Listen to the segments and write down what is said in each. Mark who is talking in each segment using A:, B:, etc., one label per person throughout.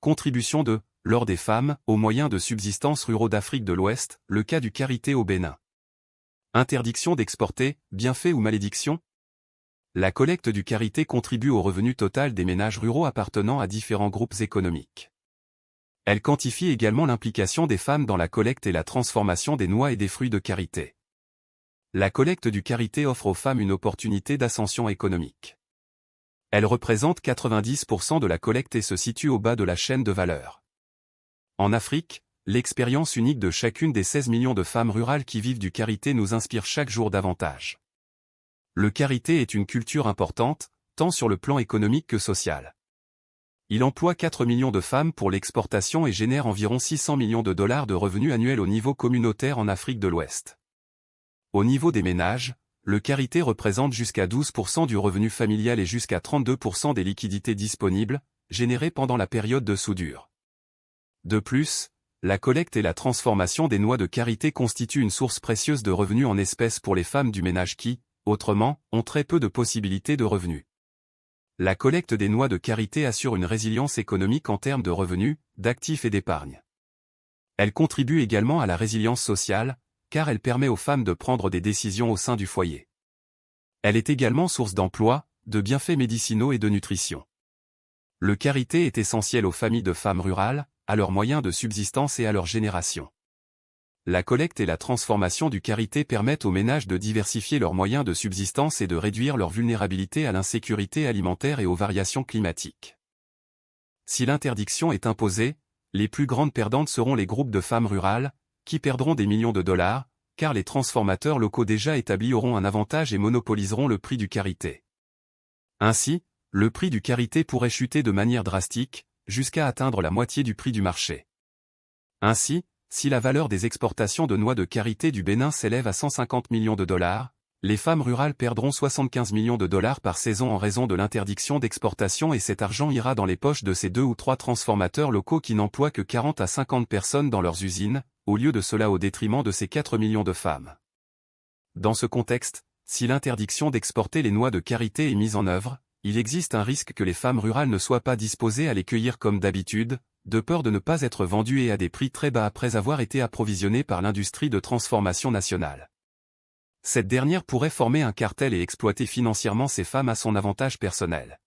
A: Contribution de l'or des femmes aux moyens de subsistance ruraux d'Afrique de l'Ouest, le cas du karité au Bénin. Interdiction d'exporter, bienfait ou malédiction? La collecte du karité contribue au revenu total des ménages ruraux appartenant à différents groupes économiques. Elle quantifie également l'implication des femmes dans la collecte et la transformation des noix et des fruits de karité. La collecte du karité offre aux femmes une opportunité d'ascension économique. Elle représente 90% de la collecte et se situe au bas de la chaîne de valeur. En Afrique, l'expérience unique de chacune des 16 millions de femmes rurales qui vivent du karité nous inspire chaque jour davantage. Le karité est une culture importante, tant sur le plan économique que social. Il emploie 4 millions de femmes pour l'exportation et génère environ 600 millions de dollars de revenus annuels au niveau communautaire en Afrique de l'Ouest. Au niveau des ménages, le karité représente jusqu'à 12% du revenu familial et jusqu'à 32% des liquidités disponibles, générées pendant la période de soudure. De plus, la collecte et la transformation des noix de karité constituent une source précieuse de revenus en espèces pour les femmes du ménage qui, autrement, ont très peu de possibilités de revenus. La collecte des noix de karité assure une résilience économique en termes de revenus, d'actifs et d'épargne. Elle contribue également à la résilience sociale, car elle permet aux femmes de prendre des décisions au sein du foyer. Elle est également source d'emploi, de bienfaits médicinaux et de nutrition. Le karité est essentiel aux familles de femmes rurales, à leurs moyens de subsistance et à leur génération. La collecte et la transformation du karité permettent aux ménages de diversifier leurs moyens de subsistance et de réduire leur vulnérabilité à l'insécurité alimentaire et aux variations climatiques. Si l'interdiction est imposée, les plus grandes perdantes seront les groupes de femmes rurales, qui perdront des millions de dollars, car les transformateurs locaux déjà établis auront un avantage et monopoliseront le prix du karité. Ainsi, le prix du karité pourrait chuter de manière drastique, jusqu'à atteindre la moitié du prix du marché. Ainsi, si la valeur des exportations de noix de karité du Bénin s'élève à 150 millions de dollars, les femmes rurales perdront 75 millions de dollars par saison en raison de l'interdiction d'exportation et cet argent ira dans les poches de ces 2 ou 3 transformateurs locaux qui n'emploient que 40 à 50 personnes dans leurs usines, au lieu de cela au détriment de ces 4 millions de femmes. Dans ce contexte, si l'interdiction d'exporter les noix de karité est mise en œuvre, il existe un risque que les femmes rurales ne soient pas disposées à les cueillir comme d'habitude, de peur de ne pas être vendues et à des prix très bas après avoir été approvisionnées par l'industrie de transformation nationale. Cette dernière pourrait former un cartel et exploiter financièrement ces femmes à son avantage personnel.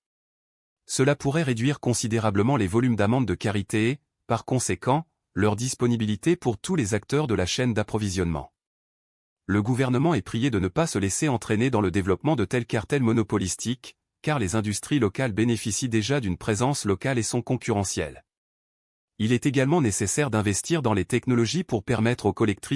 A: Cela pourrait réduire considérablement les volumes d'amandes de karité et, par conséquent, leur disponibilité pour tous les acteurs de la chaîne d'approvisionnement. Le gouvernement est prié de ne pas se laisser entraîner dans le développement de tels cartels monopolistiques, car les industries locales bénéficient déjà d'une présence locale et sont concurrentielles. Il est également nécessaire d'investir dans les technologies pour permettre aux collectrices